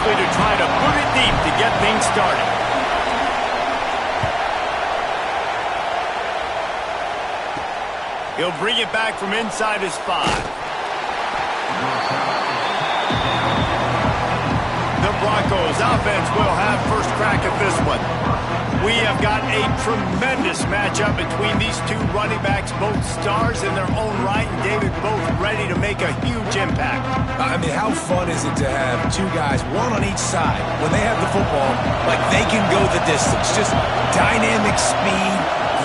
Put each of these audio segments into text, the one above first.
To try to boot it deep to get things started. He'll bring it back from inside his 5. The Broncos offense will have first crack at this one. We have got a tremendous matchup between these two running backs, both stars in their own right, and David, both ready to make a huge impact. I mean, how fun is it to have two guys, one on each side, when they have the football, like they can go the distance. Just dynamic speed,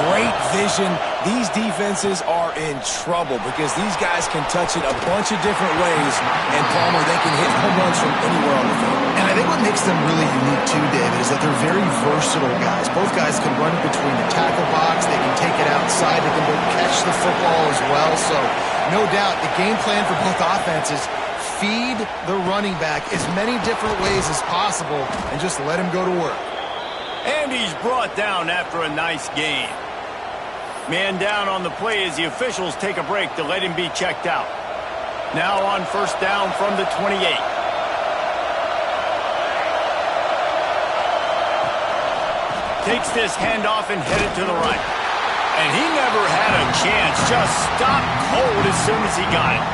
great vision. These defenses are in trouble because these guys can touch it a bunch of different ways, and Palmer, they can hit home runs from anywhere on the field. And I think what makes them really unique too, David, is that they're very versatile guys. Both guys can run between the tackle box. They can take it outside. They can both catch the football as well. So, no doubt, the game plan for both offenses, feed the running back as many different ways as possible and just let him go to work. And he's brought down after a nice game. Man down on the play as the officials take a break to let him be checked out. Now on first down from the 28. Takes this handoff and headed to the right. And he never had a chance. Just stopped cold as soon as he got it.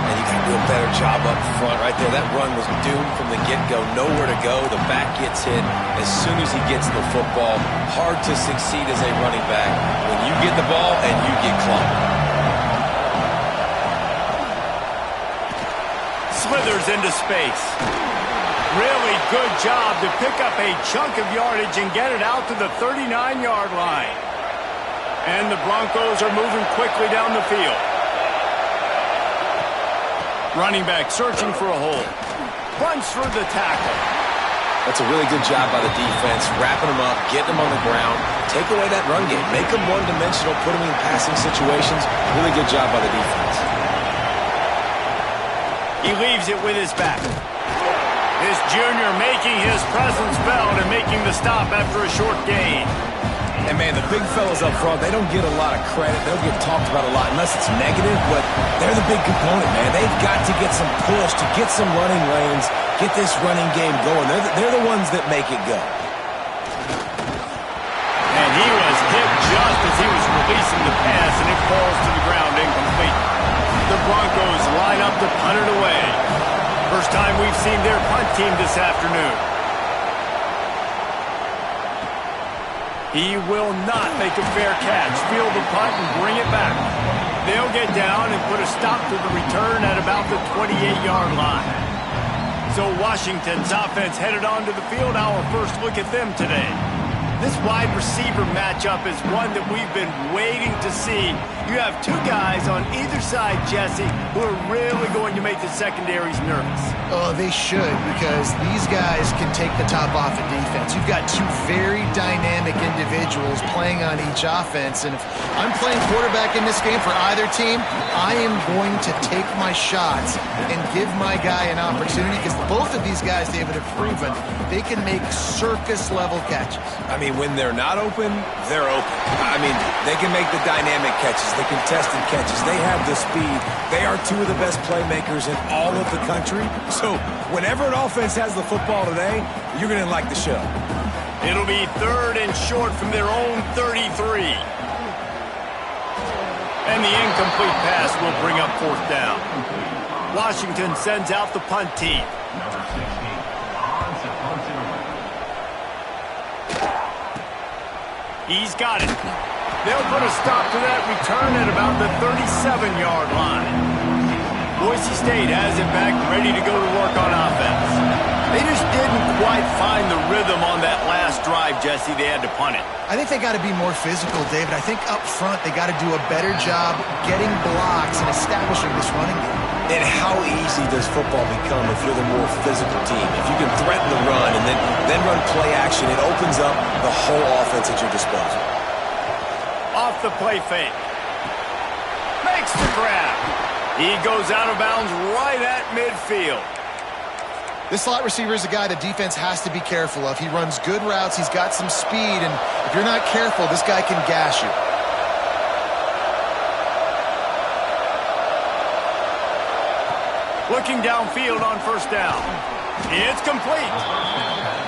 And you got to do a better job up front right there. That run was doomed from the get-go. Nowhere to go. The back gets hit as soon as he gets the football. Hard to succeed as a running back when you get the ball and you get clocked. Slithers into space. Really good job to pick up a chunk of yardage and get it out to the 39-yard line. And the Broncos are moving quickly down the field. Running back searching for a hole. Runs through the tackle. That's a really good job by the defense, wrapping them up, getting them on the ground, take away that run game, make them one-dimensional, put them in passing situations. Really good job by the defense. He leaves it with his back. This junior making his presence felt and making the stop after a short gain. And, man, the big fellas up front, they don't get a lot of credit. They'll get talked about a lot unless it's negative, but they're the big component, man. They've got to get some push, to get some running lanes, get this running game going. They're the ones that make it go. And he was hit just as he was releasing the pass, and it falls to the ground incomplete. The Broncos line up to punt it away. First time we've seen their punt team this afternoon. He will not make a fair catch. Field the punt and bring it back. They'll get down and put a stop to the return at about the 28-yard line. So Washington's offense headed onto the field. Our first look at them today. This wide receiver matchup is one that we've been waiting to see. You have two guys on either side, Jesse, who are really going to make the secondaries nervous. Oh, they should, because these guys can take the top off of defense. You've got two very dynamic individuals playing on each offense, and if I'm playing quarterback in this game for either team, I am going to take my shots and give my guy an opportunity, because both of these guys, David, have proven they can make circus-level catches. I mean, when they're not open, they're open. I mean, they can make the dynamic catches, the contested catches. They have the speed. They are two of the best playmakers in all of the country. So whenever an offense has the football today, you're going to like the show. It'll be third and short from their own 33. And the incomplete pass will bring up fourth down. Washington sends out the punt team. He's got it. They'll put a stop to that return at about the 37-yard line. Boise State has it back, ready to go to work on offense. They just didn't quite find the rhythm on that last drive, Jesse. They had to punt it. I think they got to be more physical, David. I think up front they got to do a better job getting blocks and establishing this running game. And how easy does football become if you're the more physical team? If you can threaten the run and then run play action, it opens up the whole offense at your disposal. Off the play fake. Makes the grab. He goes out of bounds right at midfield. This slot receiver is a guy the defense has to be careful of. He runs good routes. He's got some speed, and if you're not careful, this guy can gash you. Looking downfield on first down. It's complete.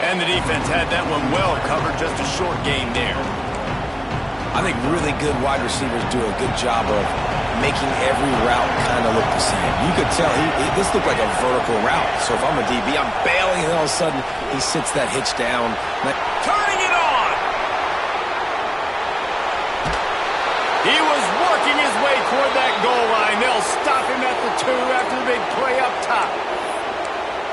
And the defense had that one well covered, just a short gain there. I think really good wide receivers do a good job of making every route kind of look the same. You could tell this looked like a vertical route. So if I'm a DB, I'm bailing, and all of a sudden he sits that hitch down. Turning it on! He was working his way toward that goal line. They'll stop him at the 2 after the big play up top.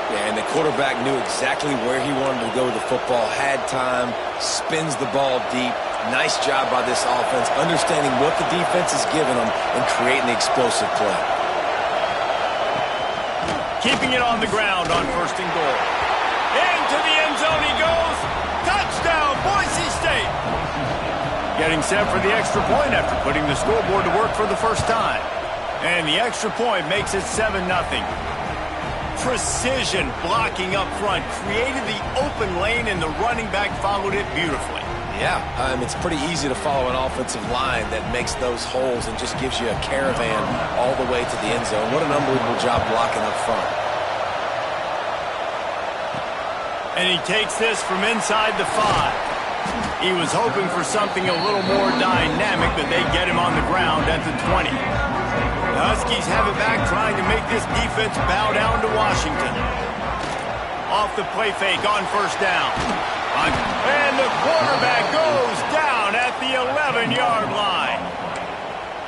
Yeah, and the quarterback knew exactly where he wanted to go with the football, had time, spins the ball deep. Nice job by this offense, understanding what the defense is giving them and creating the explosive play. Keeping it on the ground on 1st and goal. Into the end zone he goes. Touchdown, Boise State. Getting set for the extra point after putting the scoreboard to work for the first time. And the extra point makes it 7-0. Precision blocking up front created the open lane, and the running back followed it beautifully. Yeah, it's pretty easy to follow an offensive line that makes those holes and just gives you a caravan all the way to the end zone. What an unbelievable job blocking up front. And he takes this from inside the 5. He was hoping for something a little more dynamic, but they get him on the ground at the 20. The Huskies have it back, trying to make this defense bow down to Washington. Off the play fake on 1st down. And the quarterback goes down at the 11-yard line.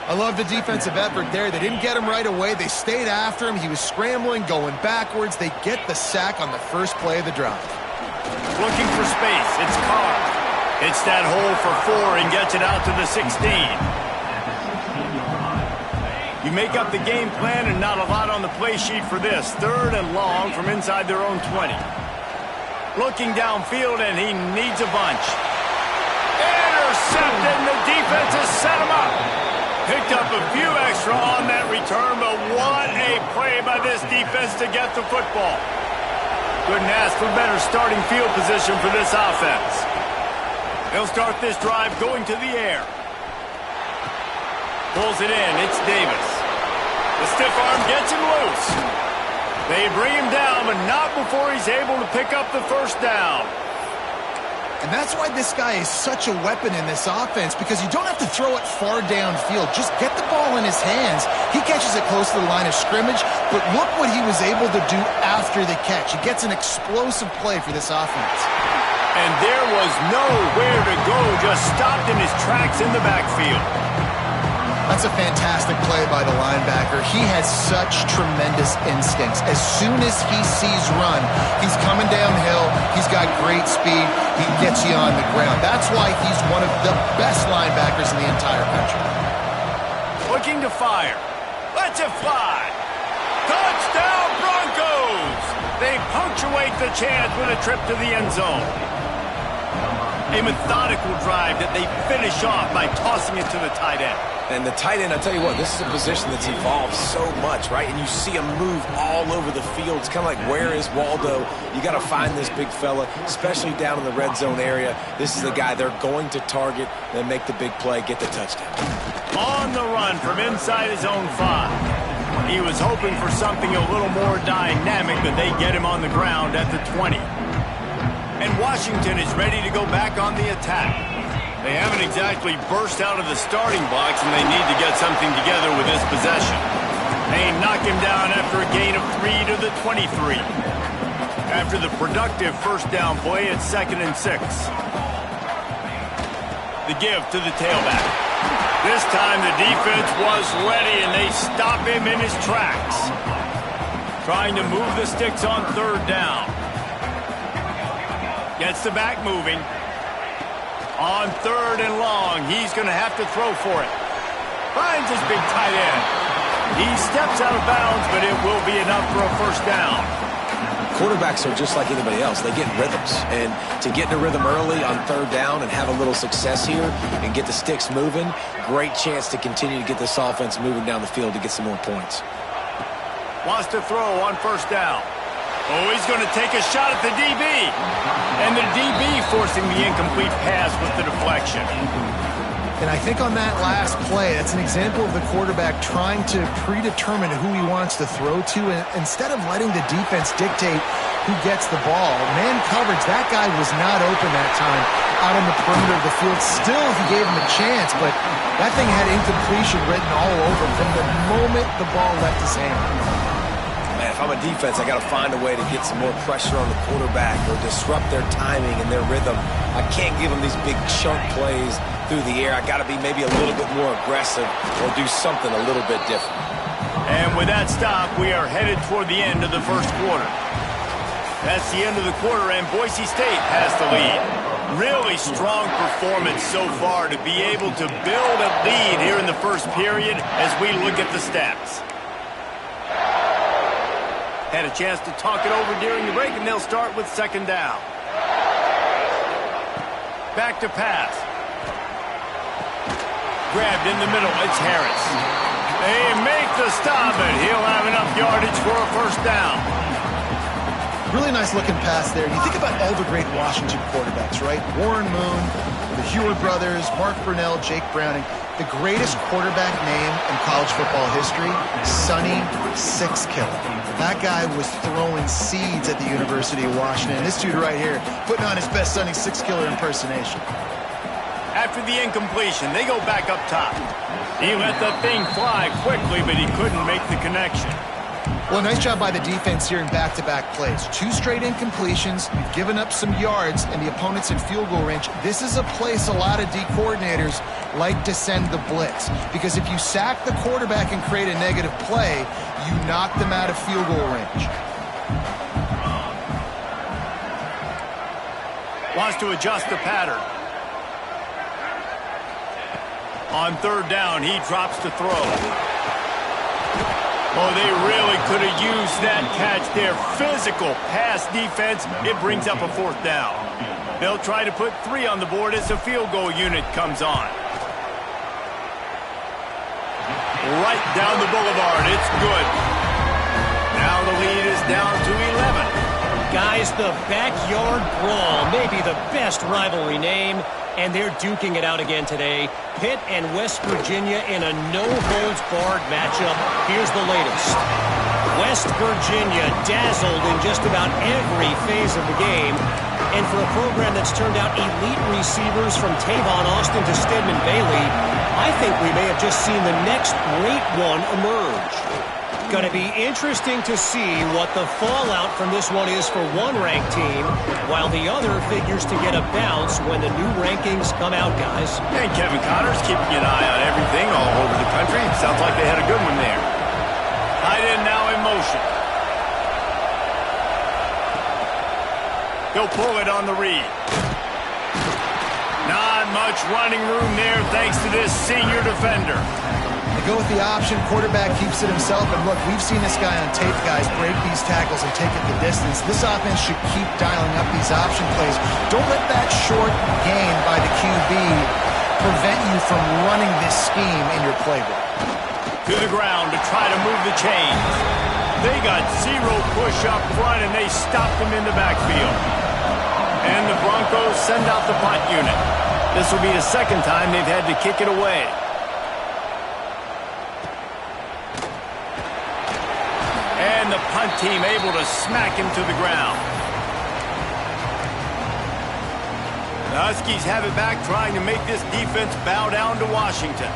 I love the defensive effort there. They didn't get him right away. They stayed after him. He was scrambling, going backwards. They get the sack on the first play of the drive. Looking for space. It's Carr. Hits that hole for 4 and gets it out to the 16. You make up the game plan, and not a lot on the play sheet for this. 3rd and long from inside their own 20. Looking downfield, and he needs a bunch. Intercepted, and the defense has set him up. Picked up a few extra on that return, but what a play by this defense to get the football. Couldn't ask for better starting field position for this offense. They'll start this drive going to the air. Pulls it in. It's Davis. The stiff arm gets him loose. They bring him down, but not before he's able to pick up the 1st down. And that's why this guy is such a weapon in this offense, because you don't have to throw it far downfield. Just get the ball in his hands. He catches it close to the line of scrimmage, but look what he was able to do after the catch. He gets an explosive play for this offense. And there was nowhere to go, just stopped in his tracks in the backfield. That's a fantastic play by the linebacker. He has such tremendous instincts. As soon as he sees run, he's coming downhill. He's got great speed. He gets you on the ground. That's why he's one of the best linebackers in the entire country. Looking to fire. Lets it fly. Touchdown, Broncos! They punctuate the chance with a trip to the end zone. A methodical drive that they finish off by tossing it to the tight end. And the tight end, I tell you what, this is a position that's evolved so much, right? And you see him move all over the field. It's kind of like, where is Waldo? You got to find this big fella, especially down in the red zone area. This is the guy they're going to target and make the big play, get the touchdown. On the run from inside his own 5. He was hoping for something a little more dynamic, but they get him on the ground at the 20. And Washington is ready to go back on the attack. They haven't exactly burst out of the starting blocks, and they need to get something together with this possession. They knock him down after a gain of 3 to the 23. After the productive 1st down play, it's 2nd and 6. The give to the tailback. This time the defense was ready, and they stop him in his tracks. Trying to move the sticks on 3rd down. Gets the back moving. On 3rd and long, he's going to have to throw for it. Finds his big tight end. He steps out of bounds, but it will be enough for a 1st down. Quarterbacks are just like anybody else. They get rhythms. And to get in a rhythm early on 3rd down and have a little success here and get the sticks moving, great chance to continue to get this offense moving down the field to get some more points. Wants to throw on 1st down. Oh, he's going to take a shot at the DB. And the DB forcing the incomplete pass with the deflection. And I think on that last play, that's an example of the quarterback trying to predetermine who he wants to throw to. And instead of letting the defense dictate who gets the ball. Man coverage, that guy was not open that time out on the perimeter of the field. Still, he gave him a chance, but that thing had incompletion written all over him from the moment the ball left his hand. Man, if I'm a defense, I got to find a way to get some more pressure on the quarterback or disrupt their timing and their rhythm. I can't give them these big chunk plays through the air. I got to be maybe a little bit more aggressive or do something a little bit different. And with that stop, we are headed toward the end of the first quarter. That's the end of the quarter, and Boise State has the lead. Really strong performance so far to be able to build a lead here in the first period as we look at the stats. Had a chance to talk it over during the break, and they'll start with second down. Back to pass. Grabbed in the middle, it's Harris. They make the stop, and he'll have enough yardage for a first down. Really nice looking pass there. You think about all the great Washington quarterbacks, right? Warren Moon, the Heward brothers, Mark Brunell, Jake Browning. The greatest quarterback name in college football history, Sonny Sixkiller. That guy was throwing seeds at the University of Washington. This dude right here, putting on his best Sonny Sixkiller impersonation. After the incompletion, they go back up top. He let the thing fly quickly, but he couldn't make the connection. Well, nice job by the defense here in back-to-back plays. 2 straight incompletions. You've given up some yards, and the opponent's in field goal range. This is a place a lot of D coordinators like to send the blitz, because if you sack the quarterback and create a negative play, you knock them out of field goal range. Wants to adjust the pattern. On third down, he drops to throw. Oh, they really could have used that catch there. Physical pass defense. It brings up a fourth down. They'll try to put 3 on the board as the field goal unit comes on. Right down the boulevard. It's good. Now the lead is down to 11. Guys, the Backyard Brawl, maybe the best rivalry name, and they're duking it out again today. Pitt and West Virginia in a no-holds-barred matchup. Here's the latest. West Virginia dazzled in just about every phase of the game. And for a program that's turned out elite receivers from Tavon Austin to Stedman Bailey, I think we may have just seen the next great one emerge. Going to be interesting to see what the fallout from this one is for one ranked team, while the other figures to get a bounce when the new rankings come out, guys. And Kevin Connors keeping an eye on everything all over the country. Sounds like they had a good one there. Tight end now in motion. He'll pull it on the read. Not much running room there thanks to this senior defender. They go with the option. Quarterback keeps it himself. And look, we've seen this guy on tape, guys, break these tackles and take it the distance. This offense should keep dialing up these option plays. Don't let that short gain by the QB prevent you from running this scheme in your playbook. To the ground to try to move the chains. They got 0 push up front, and they stopped him in the backfield. And the Broncos send out the punt unit. This will be the second time they've had to kick it away. And the punt team able to smack him to the ground. The Huskies have it back, trying to make this defense bow down to Washington.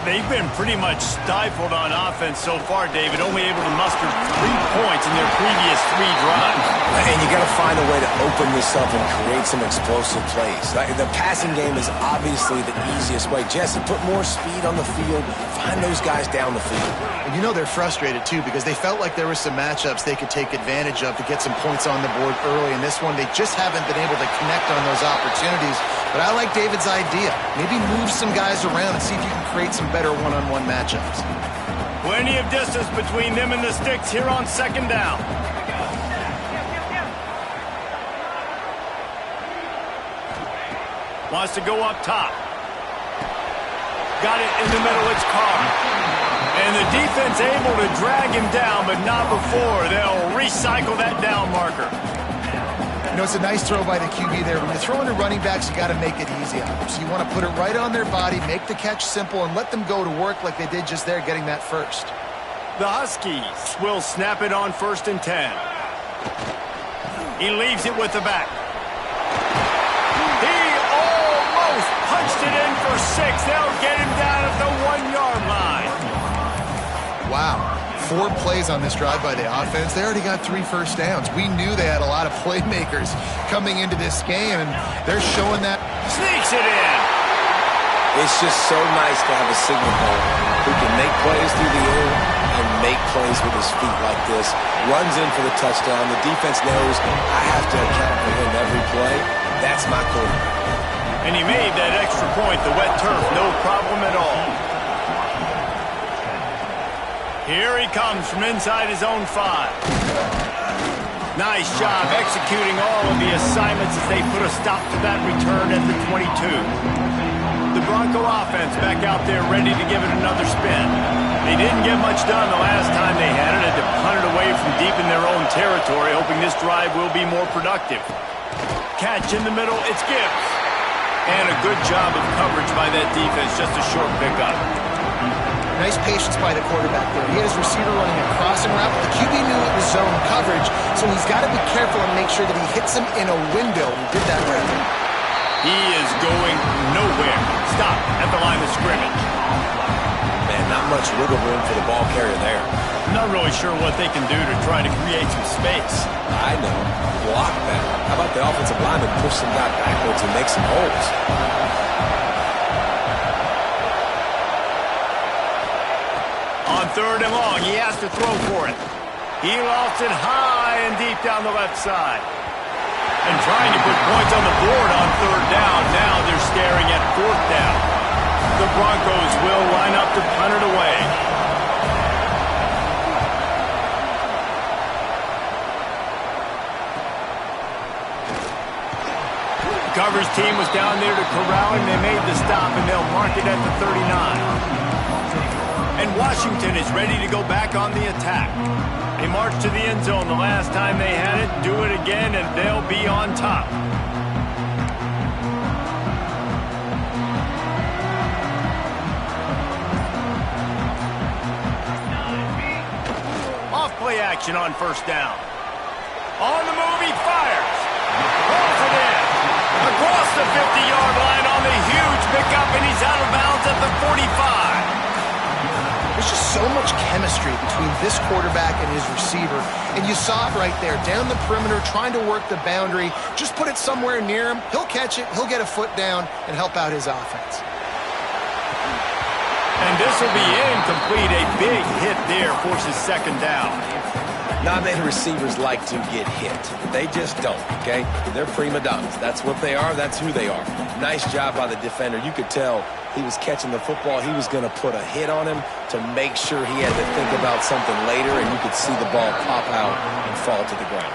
They've been pretty much stifled on offense so far, David, only able to muster 3 points in their previous 3 drives. And you got to find a way to open this up and create some explosive plays. The passing game is obviously the easiest way. Jesse, put more speed on the field. Find those guys down the field. And you know they're frustrated, too, because they felt like there were some matchups they could take advantage of to get some points on the board early. In this one, they just haven't been able to connect on those opportunities. But I like David's idea. Maybe move some guys around and see if you can create some better one-on-one matchups. Plenty of distance between them and the sticks here on second down. Wants to go up top. Got it in the middle, it's Carr. And the defense able to drag him down, but not before. They'll recycle that down marker. You know, it's a nice throw by the QB there. When you're throwing to running backs, you got to make it easy on them. So you want to put it right on their body, make the catch simple, and let them go to work like they did just there, getting that first. The Huskies will snap it on 1st and 10. He leaves it with the back. He almost punched it in for 6. They'll get him down at the 1-yard line. Wow. 4 plays on this drive by the offense. They already got 3 first downs. We knew they had a lot of playmakers coming into this game, and they're showing that. Sneaks it in. It's just so nice to have a signal baller who can make plays through the air and make plays with his feet like this. Runs in for the touchdown. The defense knows I have to account for him every play. That's my quarterback. And he made that extra point, the wet turf, no problem at all. Here he comes from inside his own 5. Nice job executing all of the assignments as they put a stop to that return at the 22. The Bronco offense back out there ready to give it another spin. They didn't get much done the last time they had it. Had to punt it away from deep in their own territory, hoping this drive will be more productive. Catch in the middle, it's Gibbs. And a good job of coverage by that defense, just a short pickup. Nice patience by the quarterback there. He had his receiver running a crossing route, but the QB knew it was zone coverage, so he's got to be careful and make sure that he hits him in a window. He did that right there. He is going nowhere. Stop at the line of scrimmage. Man, not much wiggle room for the ball carrier there. Not really sure what they can do to try to create some space. I know. Block that. How about the offensive lineman push some guy backwards and make some holes? On 3rd and long, he has to throw for it. He lost it high and deep down the left side. And trying to put points on the board on 3rd down. Now they're staring at 4th down. The Broncos will line up to punt it away. The coverage team was down there to corral him. They made the stop, and they'll mark it at the 39. And Washington is ready to go back on the attack. They marched to the end zone the last time they had it. Do it again, and they'll be on top. Off-play action on 1st down. On the move, he fires. Pulls it in. Across the 50-yard line on the huge pickup, and he's out of bounds at the 45. There's just so much chemistry between this quarterback and his receiver. And you saw it right there, down the perimeter, trying to work the boundary. Just put it somewhere near him. He'll catch it, he'll get a foot down, and help out his offense. And this will be incomplete. A big hit there forces 2nd down. Not many receivers like to get hit. They just don't, okay? They're prima donnas. That's what they are. That's who they are. Nice job by the defender. You could tell he was catching the football. He was going to put a hit on him to make sure he had to think about something later, and you could see the ball pop out and fall to the ground.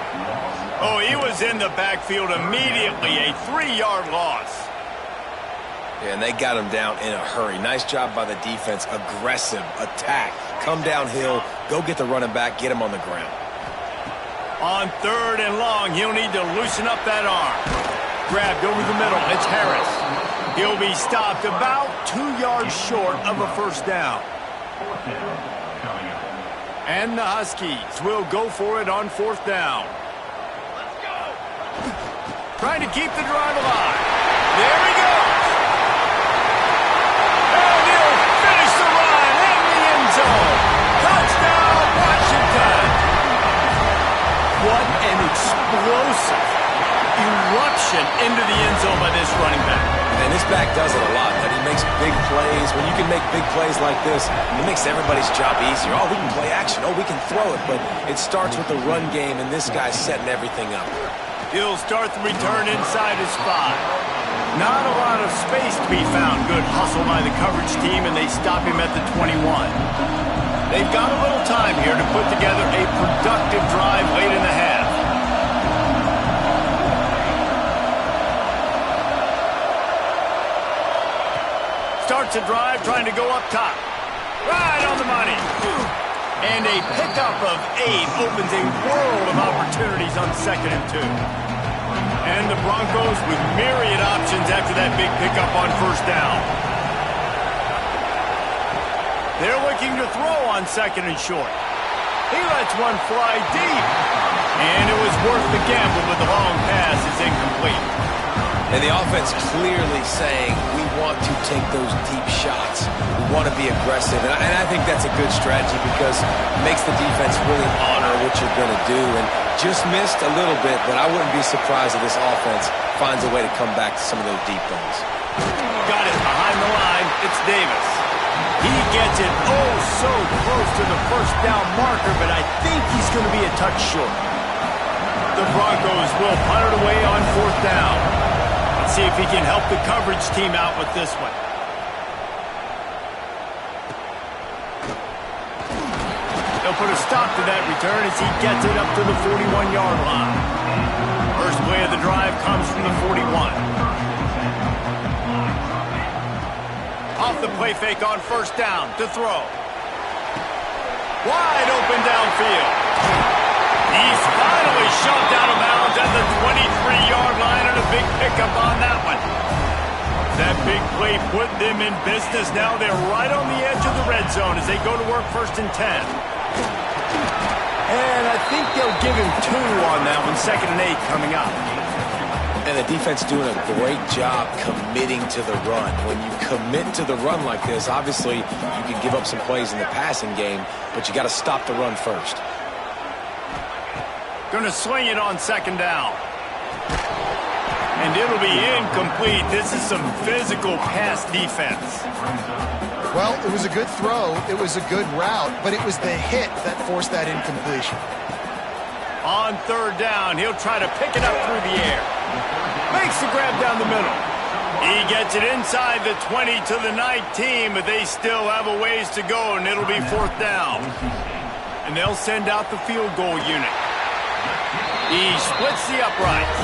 Oh, he was in the backfield immediately. A 3-yard loss. Yeah, and they got him down in a hurry. Nice job by the defense. Aggressive attack. Come downhill. Go get the running back. Get him on the ground. On 3rd and long, he'll need to loosen up that arm. Grabbed over the middle. It's Harris. He'll be stopped about 2 yards short of a 1st down. And the Huskies will go for it on 4th down. Let's go. Trying to keep the drive alive. There he goes. And he'll finish the run in the end zone. Touchdown, Washington. What an explosive eruption into the end zone by this running back. And this back does it a lot. That he makes big plays. When you can make big plays like this, it makes everybody's job easier. Oh, we can play action. Oh, we can throw it. But it starts with the run game, and this guy's setting everything up. He'll start the return inside his 5. Not a lot of space to be found. Good hustle by the coverage team, and they stop him at the 21. They've got a little time here to put together a productive drive late in the half. Starts a drive trying to go up top. Right on the money. And a pickup of 8 opens a world of opportunities on 2nd and 2. And the Broncos with myriad options after that big pickup on 1st down. They're looking to throw on 2nd and short. He lets one fly deep. And it was worth the gamble, but the long pass is incomplete. And the offense clearly saying, we want to take those deep shots. We want to be aggressive. And I think that's a good strategy because it makes the defense really honor what you're going to do. And just missed a little bit, but I wouldn't be surprised if this offense finds a way to come back to some of those deep ones. Got it behind the line. It's Davis. He gets it so close to the first down marker, but I think he's going to be a touch short. The Broncos will punt it away on 4th down. Let's see if he can help the coverage team out with this one. They'll put a stop to that return as he gets it up to the 41-yard line. First play of the drive comes from the 41. Off the play fake on 1st down to throw. Wide open downfield. He's finally shoved out of bounds at the 23-yard line, and a big pickup on that one. That big play put them in business. Now they're right on the edge of the red zone as they go to work 1st and 10. And I think they'll give him 2 on that one, 2nd and 8 coming up. And the defense doing a great job committing to the run. When you commit to the run like this, obviously you can give up some plays in the passing game, but you got to stop the run first. Going to swing it on 2nd down. And it'll be incomplete. This is some physical pass defense. Well, it was a good throw. It was a good route, but it was the hit that forced that incompletion. On 3rd down, he'll try to pick it up through the air. Makes the grab down the middle. He gets it inside the 20 to the 19, but they still have a ways to go, and it'll be 4th down. And they'll send out the field goal unit. He splits the uprights.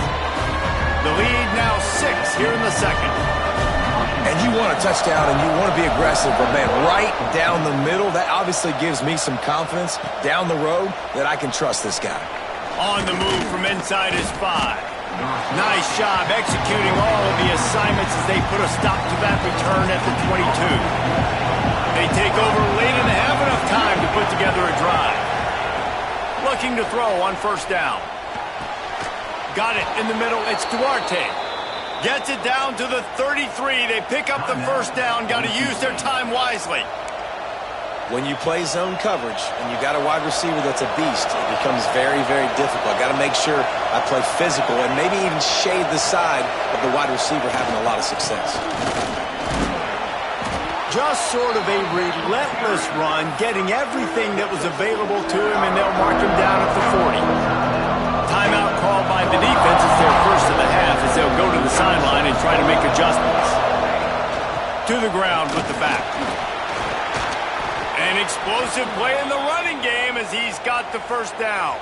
The lead now 6 here in the 2nd. And you want a touchdown and you want to be aggressive, but man, right down the middle, that obviously gives me some confidence down the road that I can trust this guy. On the move from inside his 5. Nice job executing all of the assignments as they put a stop to that return at the 22. They take over late and have enough time to put together a drive. Looking to throw on 1st down. Got it in the middle. It's Duarte. Gets it down to the 33. They pick up the 1st down. Got to use their time wisely. When you play zone coverage and you got a wide receiver that's a beast, it becomes very, very difficult. Got to make sure I play physical and maybe even shade the side of the wide receiver having a lot of success. Just sort of a relentless run, getting everything that was available to him, and they'll mark him down at the 40. Timeout called by the defense. It's their first of the half as they'll go to the sideline and try to make adjustments. To the ground with the back. An explosive play in the running game as he's got the 1st down.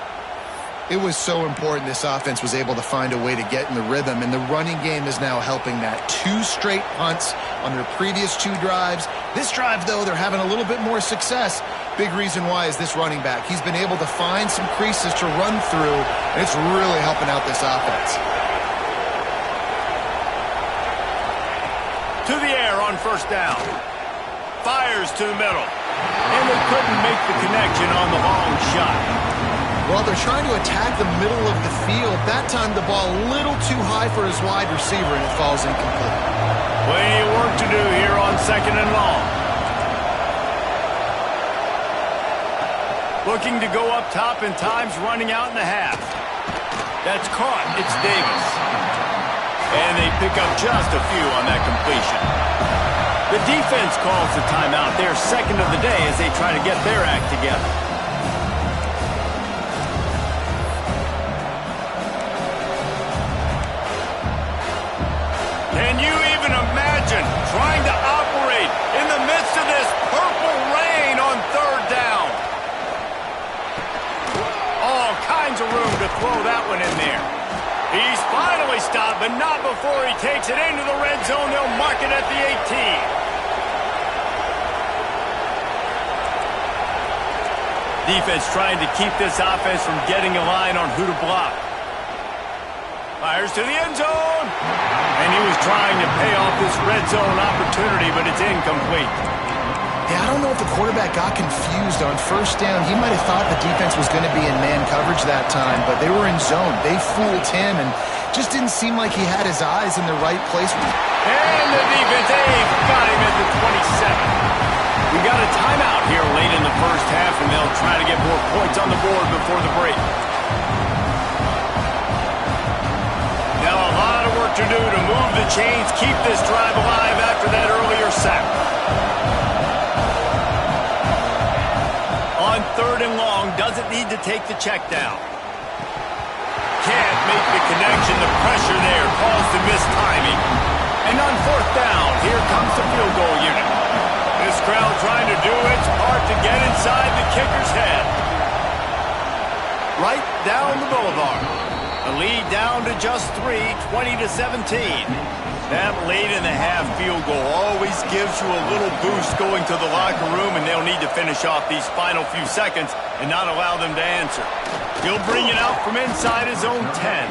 It was so important this offense was able to find a way to get in the rhythm, and the running game is now helping that. 2 straight punts on their previous 2 drives. This drive, though, they're having a little bit more success. Big reason why is this running back. He's been able to find some creases to run through, and it's really helping out this offense. To the air on 1st down. Fires to the middle. And they couldn't make the connection on the long shot. Well, they're trying to attack the middle of the field. That time the ball a little too high for his wide receiver, and it falls incomplete. Plenty of work to do here on 2nd and long. Looking to go up top, and time's running out in the half. That's caught. It's Davis. And they pick up just a few on that completion. The defense calls the timeout. Their 2nd of the day as they try to get their act together. Can you even imagine trying to operate in the midst of this purple rain on 3rd down? All kinds of room to throw that one in there. He's finally stopped, but not before he takes it into the red zone. They'll mark it at the 18. Defense trying to keep this offense from getting a line on who to block. Fires to the end zone. And he was trying to pay off this red zone opportunity, but it's incomplete. Yeah, I don't know if the quarterback got confused on first down. He might have thought the defense was going to be in man coverage that time, but they were in zone. They fooled him and just didn't seem like he had his eyes in the right place. And the defense, got him at the 27. We got a timeout here late in the first half, and they'll try to get more points on the board before the break. Now a lot of work to do to move the chains, keep this drive alive after that earlier sack. On 3rd and long, doesn't need to take the check down. Can't make the connection. The pressure there caused the missed timing. And on 4th down, here comes the field goal unit. This crowd trying to do its part to get inside the kicker's head. Right down the boulevard. The lead down to just 3, 20-17. That late in the half field goal always gives you a little boost going to the locker room, and they'll need to finish off these final few seconds and not allow them to answer. He'll bring it out from inside his own 10.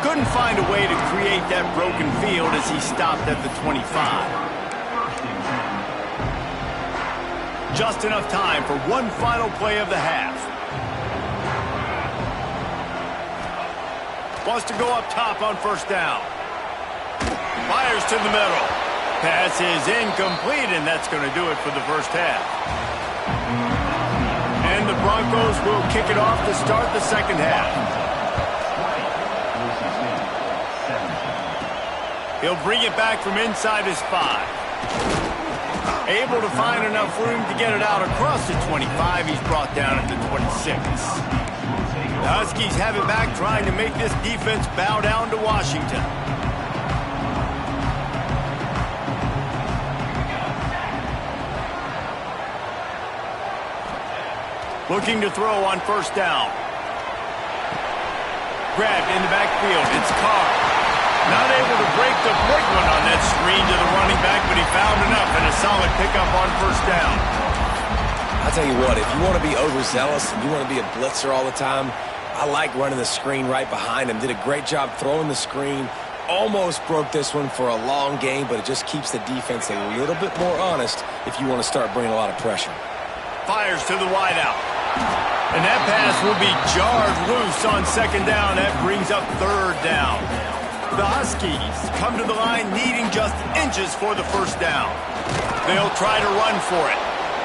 Couldn't find a way to create that broken field as he stopped at the 25. Just enough time for one final play of the half. Wants to go up top on 1st down. Fires to the middle. Pass is incomplete, and that's going to do it for the first half. And the Broncos will kick it off to start the second half. He'll bring it back from inside his 5. Able to find enough room to get it out across the 25. He's brought down at the 26. The Huskies have it back, trying to make this defense bow down to Washington. Looking to throw on 1st down. Grabbed in the backfield. It's Carr. Not able to break the big one on that screen to the running back, but he found enough and a solid pickup on 1st down. I'll tell you what, if you want to be overzealous and you want to be a blitzer all the time, I like running the screen right behind him. Did a great job throwing the screen. Almost broke this one for a long game, but it just keeps the defense a little bit more honest if you want to start bringing a lot of pressure. Fires to the wideout. And that pass will be jarred loose on 2nd down. That brings up 3rd down. The Huskies come to the line needing just inches for the 1st down. They'll try to run for it.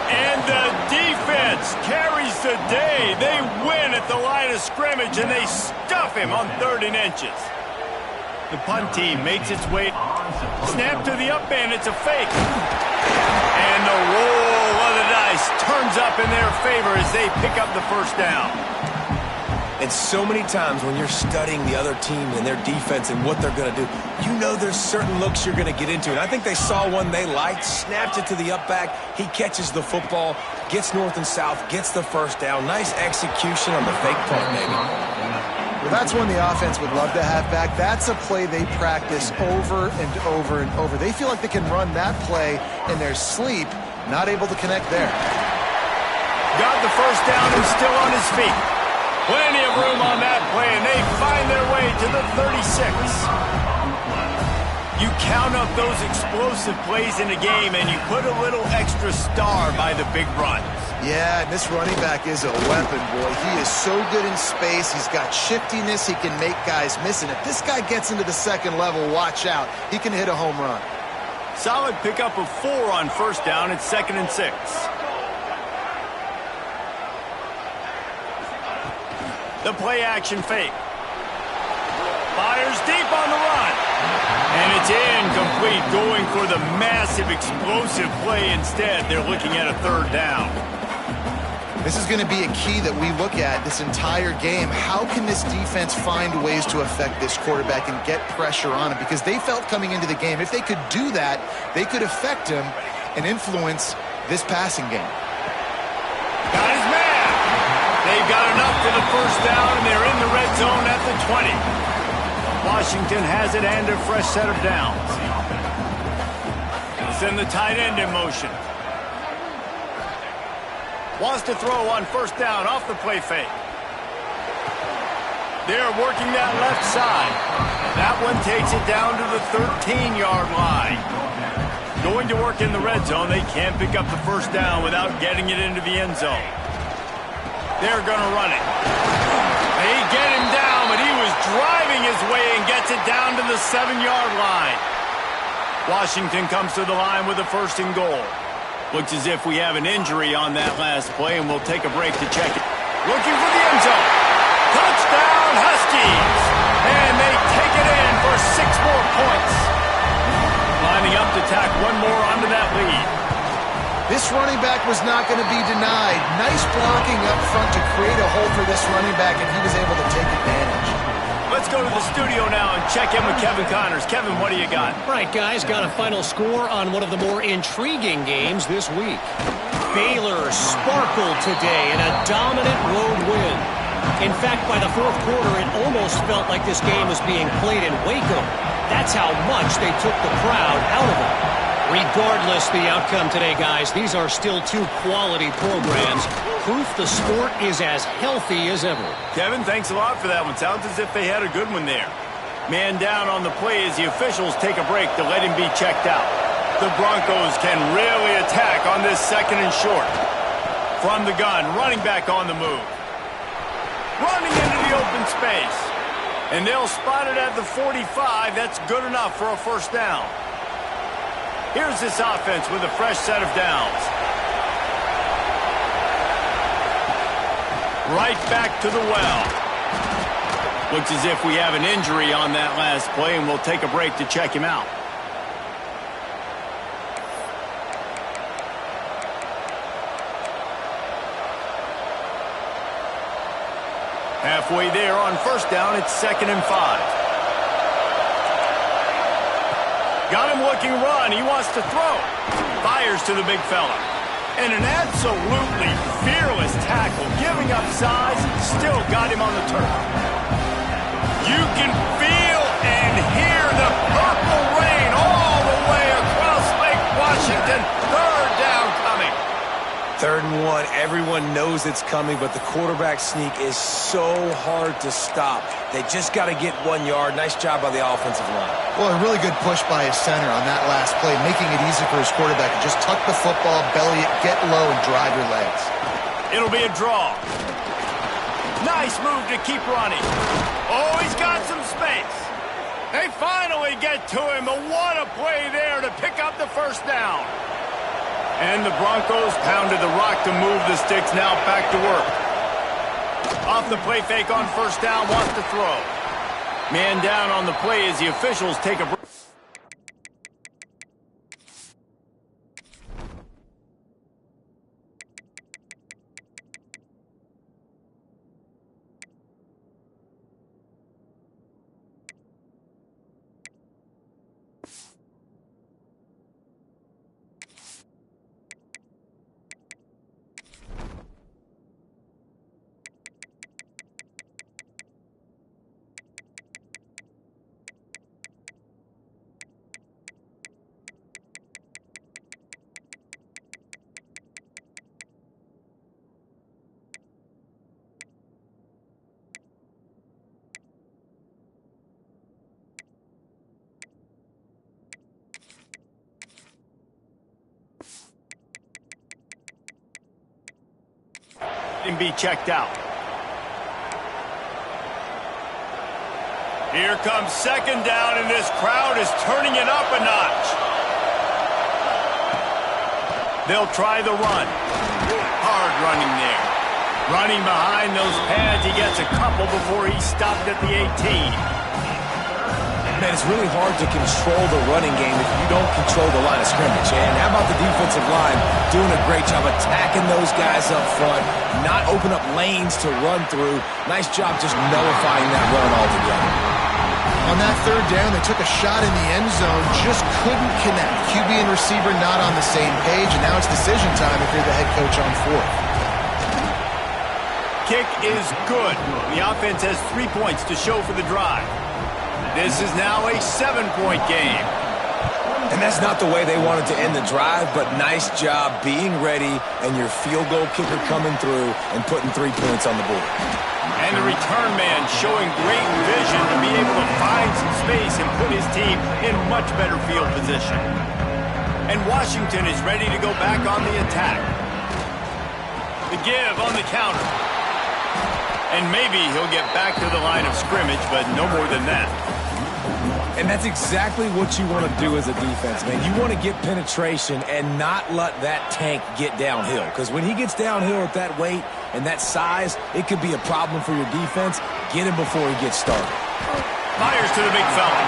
And the defense carries the day. They win at the line of scrimmage, and they stuff him on 3rd and inches. The punt team makes its way. Snap to the up end. It's a fake. And the roll of the dice turns up in their favor as they pick up the 1st down. And so many times when you're studying the other team and their defense and what they're going to do, you know there's certain looks you're going to get into. And I think they saw one they liked, snapped it to the up back. He catches the football, gets north and south, gets the 1st down. Nice execution on the fake punt, maybe. Well, that's one the offense would love to have back. That's a play they practice over and over and over. They feel like they can run that play in their sleep, not able to connect there. Got the 1st down and still on his feet. Plenty of room on that play, and they find their way to the 36. You count up those explosive plays in a game, and you put a little extra star by the big runs. Yeah, and this running back is a weapon, boy. He is so good in space. He's got shiftiness. He can make guys miss. And if this guy gets into the 2nd level, watch out. He can hit a home run. Solid pickup of 4 on 1st down. It's 2nd and 6. The play-action fake. Fires deep on the run. And it's incomplete, going for the massive explosive play instead. They're looking at a 3rd down. This is going to be a key that we look at this entire game. How can this defense find ways to affect this quarterback and get pressure on him? Because they felt coming into the game, if they could do that, they could affect him and influence this passing game. Got his man. They've got enough for the 1st down, and they're in the red zone at the 20. Washington has it and a fresh set of downs. Send the tight end in motion. Wants to throw on 1st down off the play fake. They're working that left side. That one takes it down to the 13-yard line. Going to work in the red zone. They can't pick up the first down without getting it into the end zone. They're going to run it. They get him down, but he was driving his way and gets it down to the 7-yard line. Washington comes to the line with a 1st and goal. Looks as if we have an injury on that last play, and we'll take a break to check it. Looking for the end zone. Touchdown, Huskies! And they take it in for 6 more points. Lining up to tack one more onto that lead. This running back was not going to be denied. Nice blocking up front to create a hole for this running back, and he was able to take advantage. Let's go to the studio now and check in with Kevin Connors. Kevin, what do you got? Right, guys, got a final score on one of the more intriguing games this week. Baylor sparkled today in a dominant road win. In fact, by the 4th quarter, it almost felt like this game was being played in Waco. That's how much they took the crowd out of it. Regardless the outcome today, guys, these are still 2 quality programs. Proof the sport is as healthy as ever. Kevin, thanks a lot for that one. Sounds as if they had a good one there. Man down on the play as the officials take a break to let him be checked out. The Broncos can really attack on this 2nd and short. From the gun, running back on the move. Running into the open space. And they'll spot it at the 45. That's good enough for a 1st down. Here's this offense with a fresh set of downs. Right back to the well. Looks as if we have an injury on that last play, and we'll take a break to check him out. Halfway there on 1st down, it's 2nd and 5. Got him looking run. He wants to throw. Fires to the big fella. And an absolutely fearless tackle. Giving up size, still got him on the turf. You can feel and hear the purple rain all the way across Lake Washington. 3rd down coming. 3rd and 1. Everyone knows it's coming, but the quarterback sneak is so hard to stop. They just got to get 1 yard. Nice job by the offensive line. Well, a really good push by his center on that last play, making it easy for his quarterback to just tuck the football, belly it, get low, and drive your legs. It'll be a draw. Nice move to keep running. Oh, he's got some space. They finally get to him, but what a play there to pick up the 1st down. And the Broncos pounded the rock to move the sticks. Now back to work. Off the play fake on 1st down, wants to throw. Man down on the play as the officials take a break. And be checked out. Here comes 2nd down, and this crowd is turning it up a notch. They'll try the run. Hard running there. Running behind those pads, he gets a couple before he stopped at the 18. Man, it's really hard to control the running game if you don't control the line of scrimmage. And how about the defensive line doing a great job attacking those guys up front, not open up lanes to run through. Nice job just nullifying that run altogether. On that 3rd down, they took a shot in the end zone, just couldn't connect. QB and receiver not on the same page, and now it's decision time if you're the head coach on 4th. Kick is good. The offense has 3 points to show for the drive. This is now a 7-point game. And that's not the way they wanted to end the drive, but nice job being ready and your field goal kicker coming through and putting 3 points on the board. And the return man showing great vision to be able to find some space and put his team in much better field position. And Washington is ready to go back on the attack. The give on the counter. And maybe he'll get back to the line of scrimmage, but no more than that. And that's exactly what you want to do as a defense, man. You want to get penetration and not let that tank get downhill. Because when he gets downhill at that weight and that size, it could be a problem for your defense. Get him before he gets started. Fires to the big fella.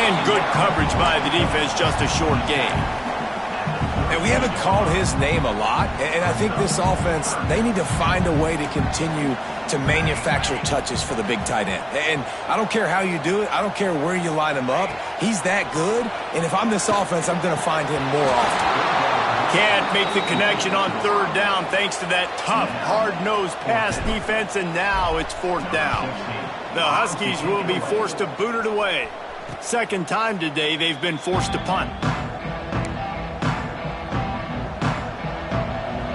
And good coverage by the defense, just a short gain. And we haven't called his name a lot, and I think this offense, they need to find a way to continue to manufacture touches for the big tight end. And I don't care how you do it. I don't care where you line him up. He's that good, and if I'm this offense, I'm going to find him more often. Can't make the connection on third down thanks to that tough, hard-nosed pass defense, and now it's fourth down. The Huskies will be forced to boot it away. Second time today they've been forced to punt.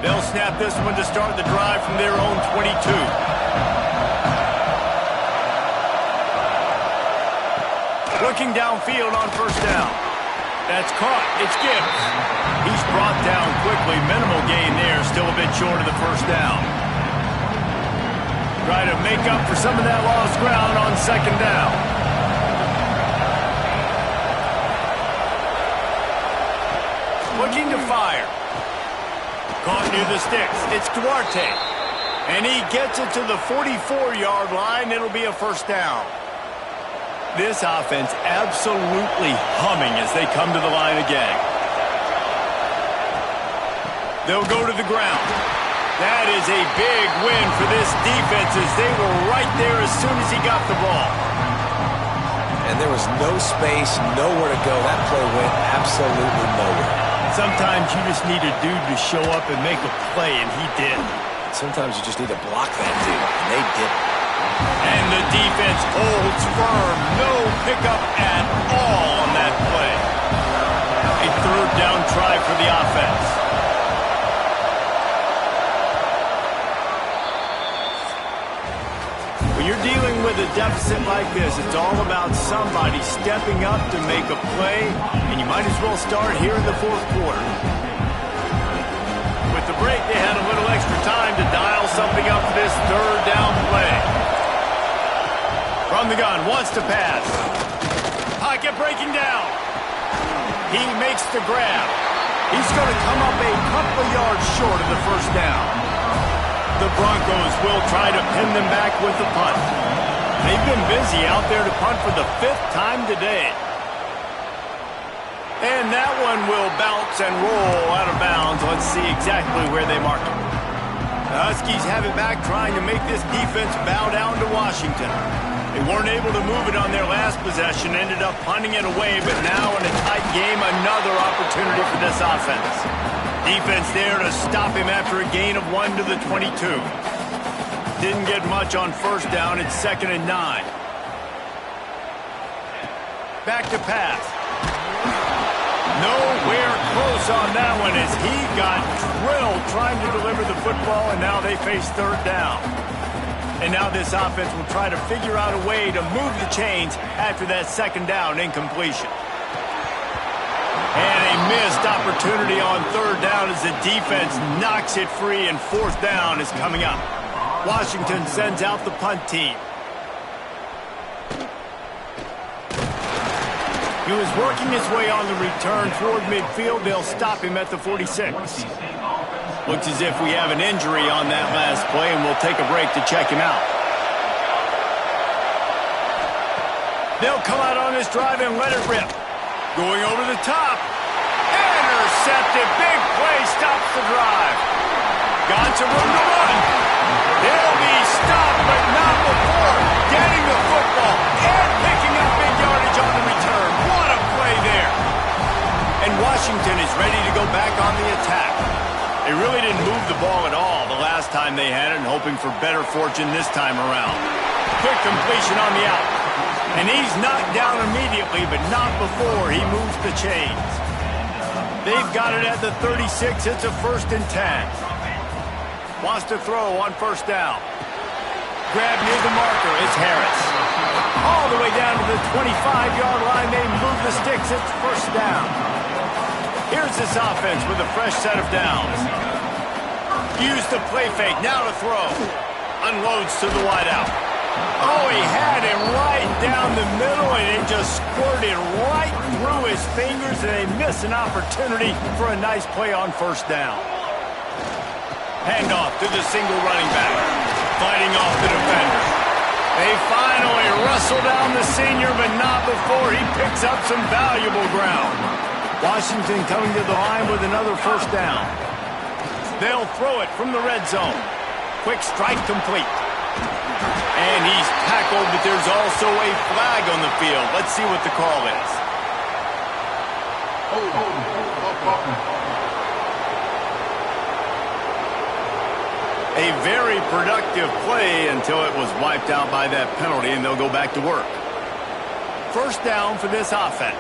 They'll snap this one to start the drive from their own 22. Looking downfield on first down. That's caught. It's Gibbs. He's brought down quickly. Minimal gain there. Still a bit short of the first down. Try to make up for some of that lost ground on second down. Looking to fire. Caught near the sticks. It's Duarte. And he gets it to the 44-yard line. It'll be a first down. This offense absolutely humming as they come to the line again. They'll go to the ground. That is a big win for this defense as they were right there as soon as he got the ball. And there was no space, nowhere to go. That play went absolutely nowhere. Sometimes you just need a dude to show up and make a play, and he did. Sometimes you just need to block that dude, and they didn't. And the defense holds firm. No pickup at all on that play. A third down try for the offense. When you're dealing with a deficit like this, it's all about somebody stepping up to make a play, and you might as well start here in the fourth quarter. With the break, they had a little extra time to dial something up for this third down play. From the gun, wants to pass. Pocket breaking down. He makes the grab. He's going to come up a couple of yards short of the first down. The Broncos will try to pin them back with the punt. They've been busy out there to punt for the fifth time today. And that one will bounce and roll out of bounds. Let's see exactly where they mark it. The Huskies have it back, trying to make this defense bow down to Washington. They weren't able to move it on their last possession, ended up punting it away, but now in a tight game, another opportunity for this offense. Defense there to stop him after a gain of 1 to the 22. Didn't get much on first down. It's 2nd and 9. Back to pass. Nowhere close on that one as he got drilled trying to deliver the football, and now they face third down. And now this offense will try to figure out a way to move the chains after that second down incompletion. And a missed opportunity on third down as the defense knocks it free, and fourth down is coming up. Washington sends out the punt team. He was working his way on the return toward midfield. They'll stop him at the 46. Looks as if we have an injury on that last play, and we'll take a break to check him out. They'll come out on this drive and let it rip. Going over the top. Intercepted. Big play stops the drive. Got some room to run. They'll be stopped, but not before getting the football and picking up big yardage on the return. What a play there. And Washington is ready to go back on the attack. They really didn't move the ball at all the last time they had it, and hoping for better fortune this time around. Quick completion on the out. And he's knocked down immediately, but not before he moves the chains. They've got it at the 36. It's a 1st and 10. Wants to throw on first down. Grab near the marker. It's Harris. All the way down to the 25-yard line. They move the sticks. It's first down. Here's this offense with a fresh set of downs. Use the play fake, now to throw. Unloads to the wideout. Oh, he had him right down the middle, and it just squirted right through his fingers, and they miss an opportunity for a nice play on first down. Handoff to the single running back. Fighting off the defender. They finally wrestle down the senior, but not before he picks up some valuable ground. Washington coming to the line with another first down. They'll throw it from the red zone. Quick strike complete. And he's tackled, but there's also a flag on the field. Let's see what the call is. A very productive play until it was wiped out by that penalty, and they'll go back to work. First down for this offense.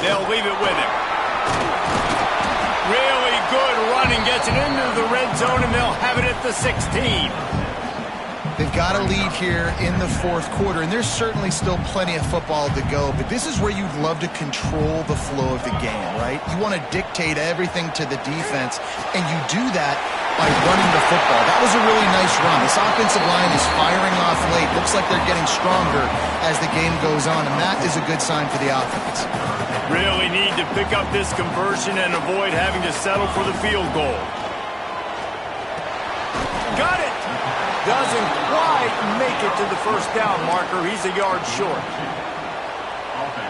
They'll leave it with him. Really good running, gets it into the red zone, and they'll have it at the 16. They've got a lead here in the fourth quarter, and there's certainly still plenty of football to go, but this is where you'd love to control the flow of the game, right? You want to dictate everything to the defense, and you do that by running the football. That was a really nice run. This offensive line is firing off late. Looks like they're getting stronger as the game goes on, and that is a good sign for the offense. Really need to pick up this conversion and avoid having to settle for the field goal. Got it! Doesn't quite make it to the first down marker. He's a yard short.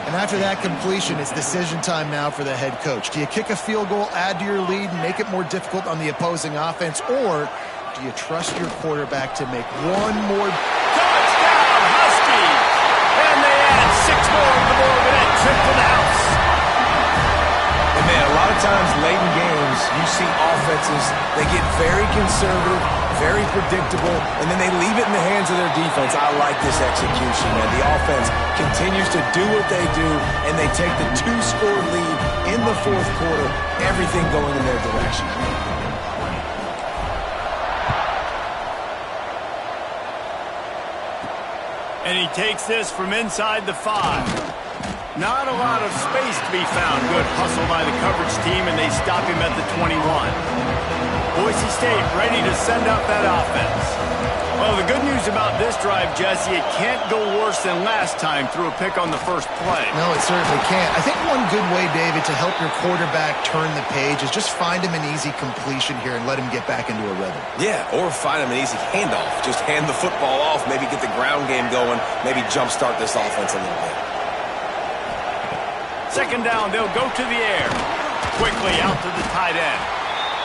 And after that completion, it's decision time now for the head coach. Do you kick a field goal, add to your lead, and make it more difficult on the opposing offense, or do you trust your quarterback to make one more? Touchdown, Huskies! And they add 6 more to the board with that trip to the house. And man, a lot of times late in games, you see offenses, they get very conservative, very predictable, and then they leave it in the hands of their defense. I like this execution, man. The offense continues to do what they do, and they take the 2-score lead in the fourth quarter, everything going in their direction. And he takes this from inside the 5. Not a lot of space to be found. Good hustle by the coverage team, and they stop him at the 21. Boise State ready to send up that offense. Well, the good news about this drive, Jesse, it can't go worse than last time through a pick on the first play. No, it certainly can't. I think one good way, David, to help your quarterback turn the page is just find him an easy completion here and let him get back into a rhythm. Yeah, or find him an easy handoff. Just hand the football off, maybe get the ground game going, maybe jumpstart this offense a little bit. Second down, they'll go to the air. Quickly out to the tight end.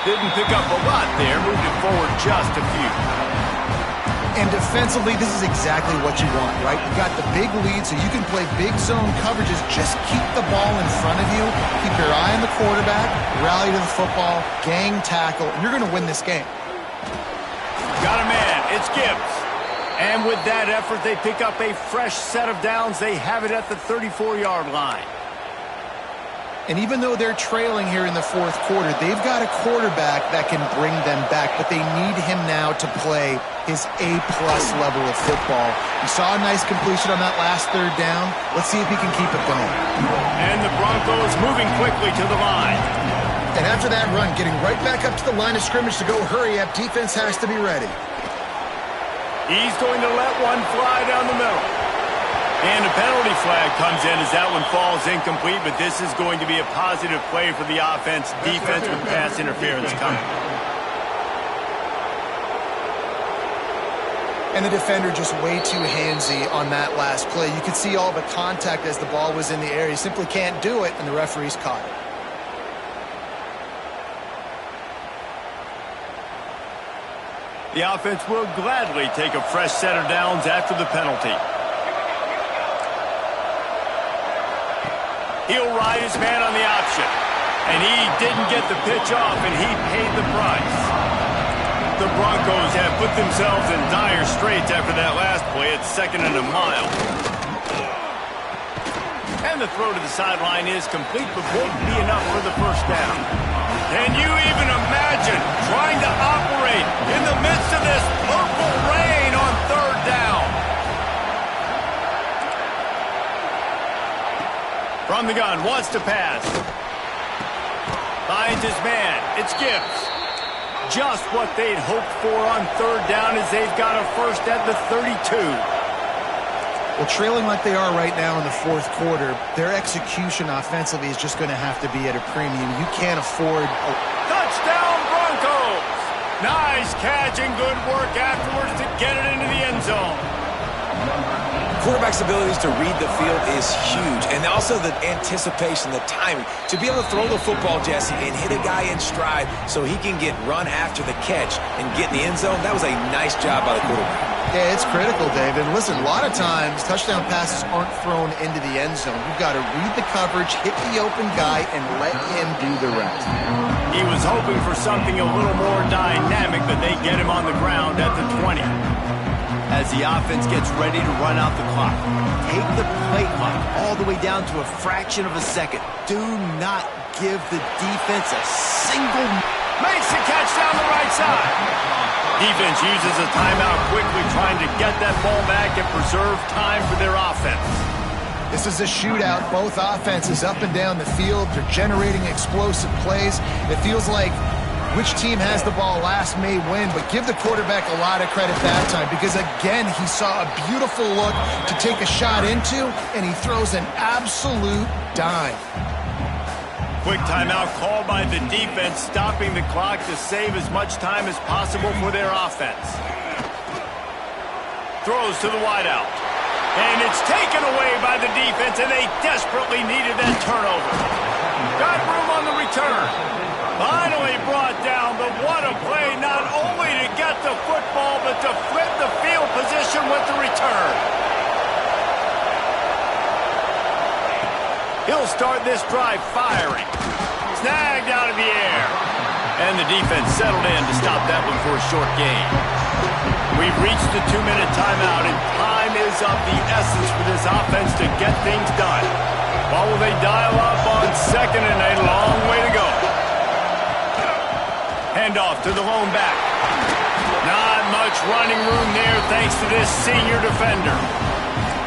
Didn't pick up a lot there, moved it forward just a few. And defensively, this is exactly what you want, right? You got the big lead, so you can play big zone coverages. Just keep the ball in front of you. Keep your eye on the quarterback, rally to the football, gang tackle, and you're going to win this game. Got a man. It's Gibbs. And with that effort, they pick up a fresh set of downs. They have it at the 34-yard line. And even though they're trailing here in the fourth quarter, they've got a quarterback that can bring them back, but they need him now to play his A-plus level of football. We saw a nice completion on that last third down. Let's see if he can keep it going. And the Broncos moving quickly to the line. And after that run, getting right back up to the line of scrimmage to go hurry up, defense has to be ready. He's going to let one fly down the middle. And a penalty flag comes in as that one falls incomplete, but this is going to be a positive play for the offense. Defense with pass interference coming. And the defender just way too handsy on that last play. You could see all the contact as the ball was in the air. He simply can't do it, and the referee's caught it. The offense will gladly take a fresh set of downs after the penalty. He'll ride his man on the option. And he didn't get the pitch off, and he paid the price. The Broncos have put themselves in dire straits after that last play. It's 2nd and a mile. And the throw to the sideline is complete, but won't be enough for the first down. Can you even imagine trying to operate in the midst of this purple rain on third down? the gun, wants to pass. Finds his man. It's Gibbs. Just what they'd hoped for on third down as they've got a first at the 32. Well, trailing like they are right now in the fourth quarter, their execution offensively is just going to have to be at a premium. You can't afford... Touchdown Broncos! Nice catch and good work afterwards to get it into the end zone. Quarterback's abilities to read the field is huge, and also the anticipation, the timing. To be able to throw the football, Jesse, and hit a guy in stride so he can get run after the catch and get in the end zone, that was a nice job by the quarterback. Yeah, it's critical, David. Listen, a lot of times, touchdown passes aren't thrown into the end zone. You've got to read the coverage, hit the open guy, and let him do the rest. He was hoping for something a little more dynamic, but they get him on the ground at the 20. As the offense gets ready to run out the clock. Take the play clock all the way down to a fraction of a second. Do not give the defense a single... Makes the catch down the right side. Defense uses a timeout quickly, trying to get that ball back and preserve time for their offense. This is a shootout. Both offenses up and down the field. They're generating explosive plays. It feels like which team has the ball last may win, but give the quarterback a lot of credit that time because, again, he saw a beautiful look to take a shot into, and he throws an absolute dime. Quick timeout called by the defense, stopping the clock to save as much time as possible for their offense. Throws to the wideout. And it's taken away by the defense, and they desperately needed that turnover. Got room on the return. Finally brought down, but what a play, not only to get the football, but to flip the field position with the return. He'll start this drive firing. Snagged out of the air. And the defense settled in to stop that one for a short gain. We've reached the 2-minute timeout, and time is of the essence for this offense to get things done. While will they dial up on second and a long way to go? Handoff to the lone back. Not much running room there thanks to this senior defender.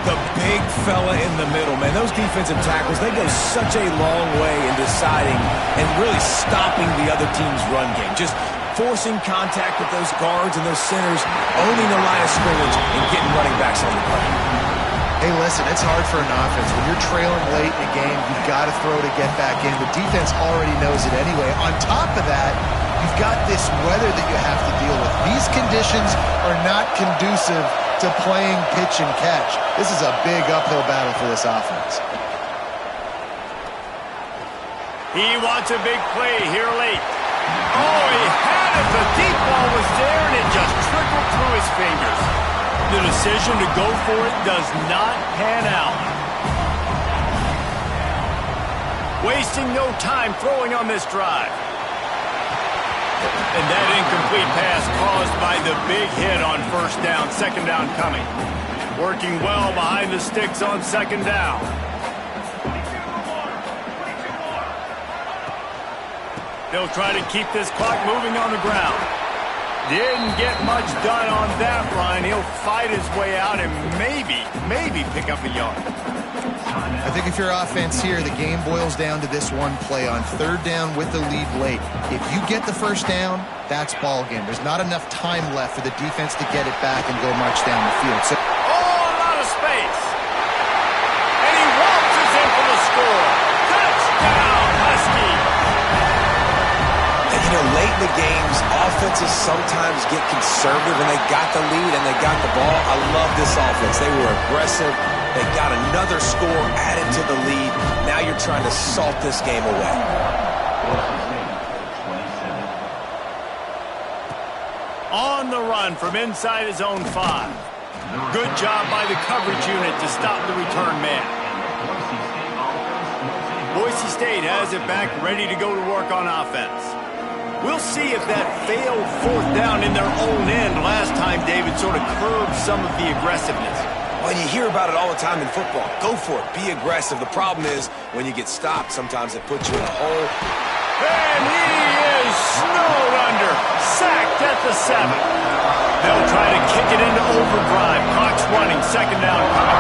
The big fella in the middle, man. Those defensive tackles, they go such a long way in deciding and really stopping the other team's run game. Just forcing contact with those guards and those centers, owning the line of scrimmage, and getting running backs on the play. Hey, listen, it's hard for an offense. When you're trailing late in the game, you've got to throw to get back in. The defense already knows it anyway. On top of that, you've got this weather that you have to deal with. These conditions are not conducive to playing pitch and catch. This is a big uphill battle for this offense. He wants a big play here late. Oh, he had it. The deep ball was there, and it just trickled through his fingers. The decision to go for it does not pan out. Wasting no time throwing on this drive. And that incomplete pass caused by the big hit on first down, second down coming. Working well behind the sticks on second down. They'll try to keep this clock moving on the ground. Didn't get much done on that run. He'll fight his way out and maybe pick up a yard. I think if you're offense here, the game boils down to this one play on third down with the lead late. If you get the first down, that's ball game. There's not enough time left for the defense to get it back and go march down the field. So, a lot of space. And he waltzes in for the score. Touchdown, Husky. And, you know, late in the games, offenses sometimes get conservative when they got the lead and they got the ball. I love this offense. They were aggressive. They got another score added to the lead. Now you're trying to salt this game away. On the run from inside his own 5. Good job by the coverage unit to stop the return man. Boise State has it back, ready to go to work on offense. We'll see if that failed fourth down in their own end last time, David, sort of curbed some of the aggressiveness. Well, you hear about it all the time in football. Go for it. Be aggressive. The problem is when you get stopped, sometimes it puts you in a hole. And he is snowed under. Sacked at the 7. They'll try to kick it into overdrive. Clock's running. Second down coming.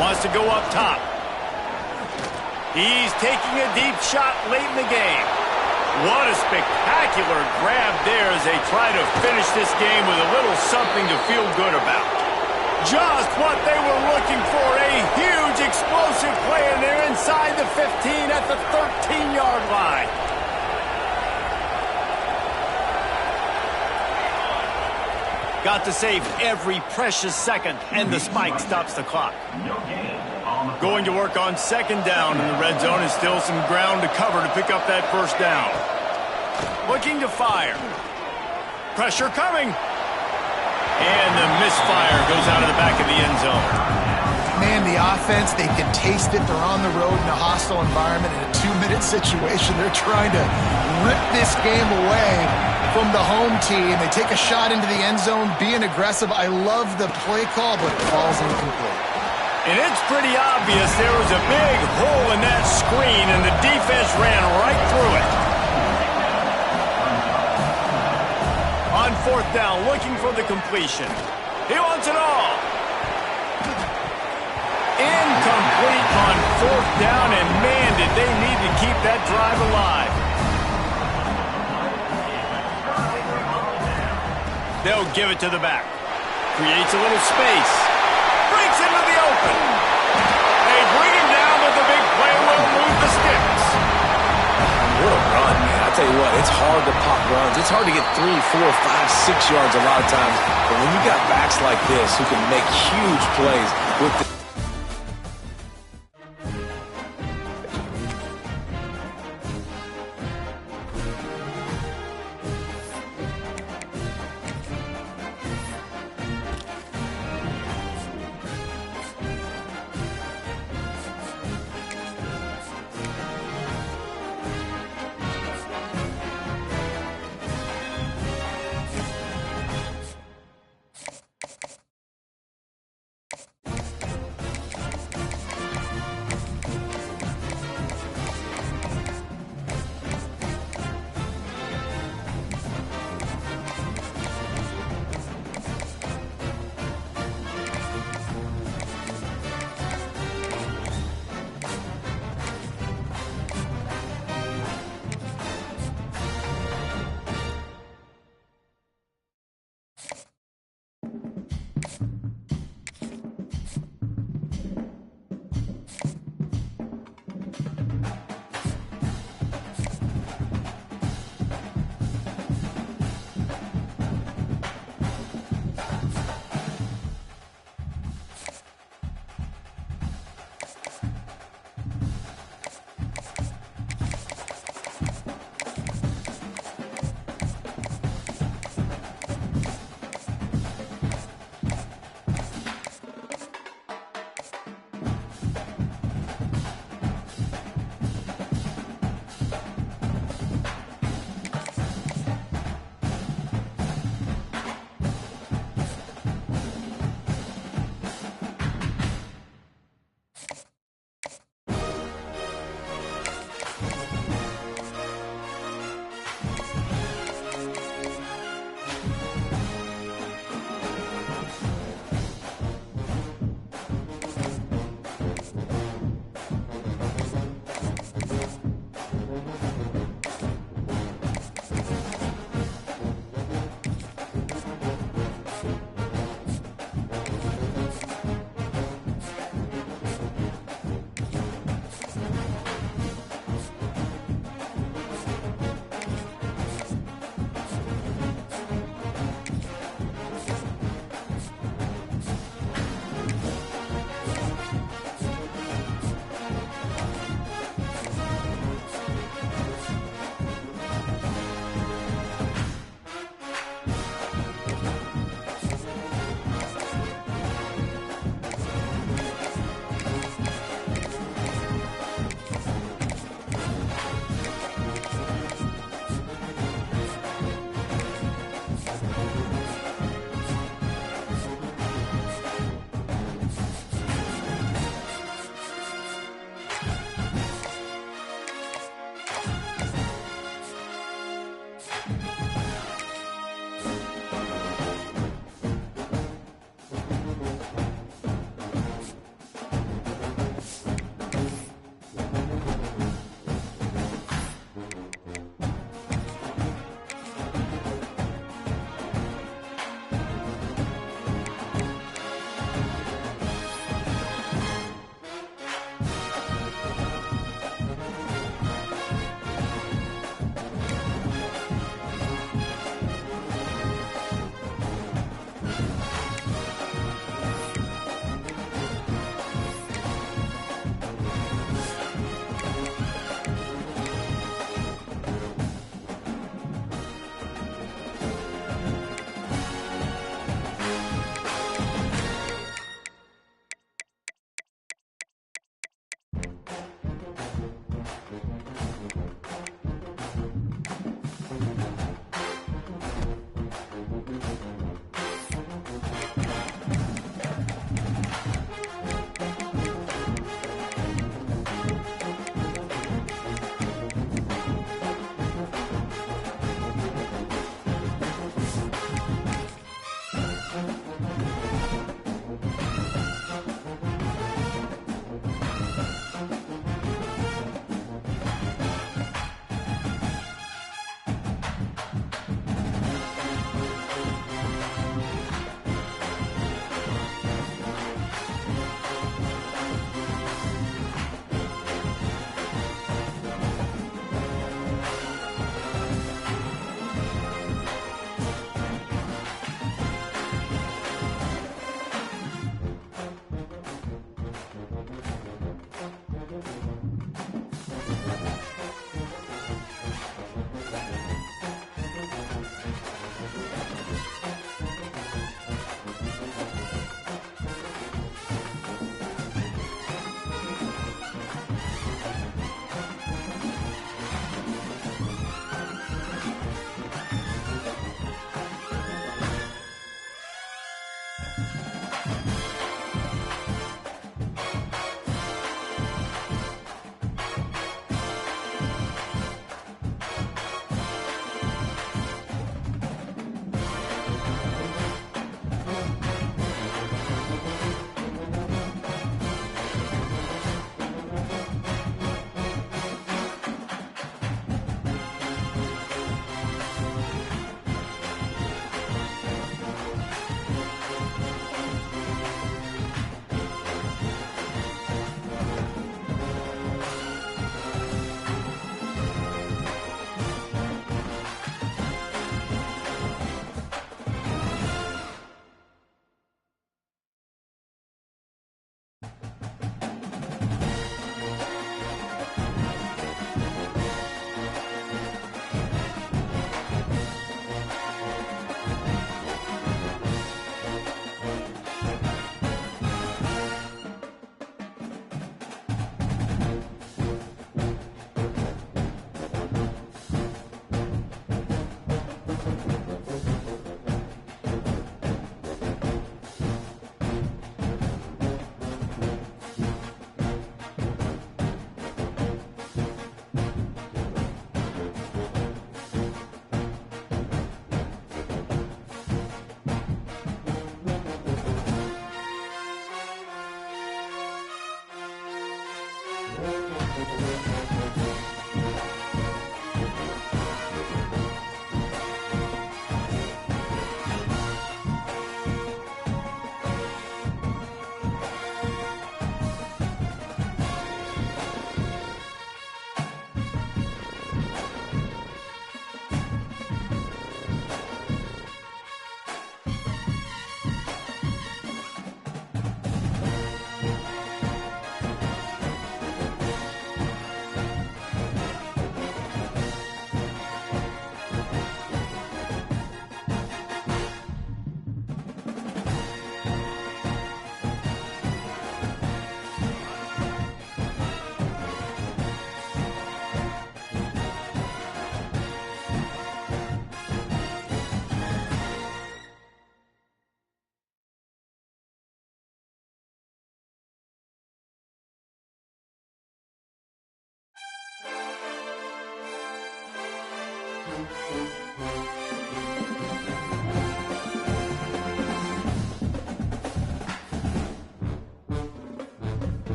Wants to go up top. He's taking a deep shot late in the game. What a spectacular grab there as they try to finish this game with a little something to feel good about. Just what they were looking for, a huge explosive play, and they're inside the 15 at the 13-yard line. Got to save every precious second, and the spike stops the clock. Going to work on second down in the red zone, and still some ground to cover to pick up that first down. Looking to fire. Pressure coming. And the misfire goes out of the back of the end zone. Man, the offense, they can taste it. They're on the road in a hostile environment in a 2-minute situation. They're trying to rip this game away from the home team. They take a shot into the end zone, being aggressive. I love the play call, but it falls incomplete. And it's pretty obvious there was a big hole in that screen, and the defense ran right through it. On fourth down, looking for the completion. He wants it all. Incomplete on fourth down, and man, did they need to keep that drive alive. They'll give it to the back. Creates a little space. Breaks into the open. They bring him down, but the big play will move the sticks. What a run, man. I tell you what, it's hard to pop runs. It's hard to get 3, 4, 5, 6 yards a lot of times. But when you got backs like this who can make huge plays with the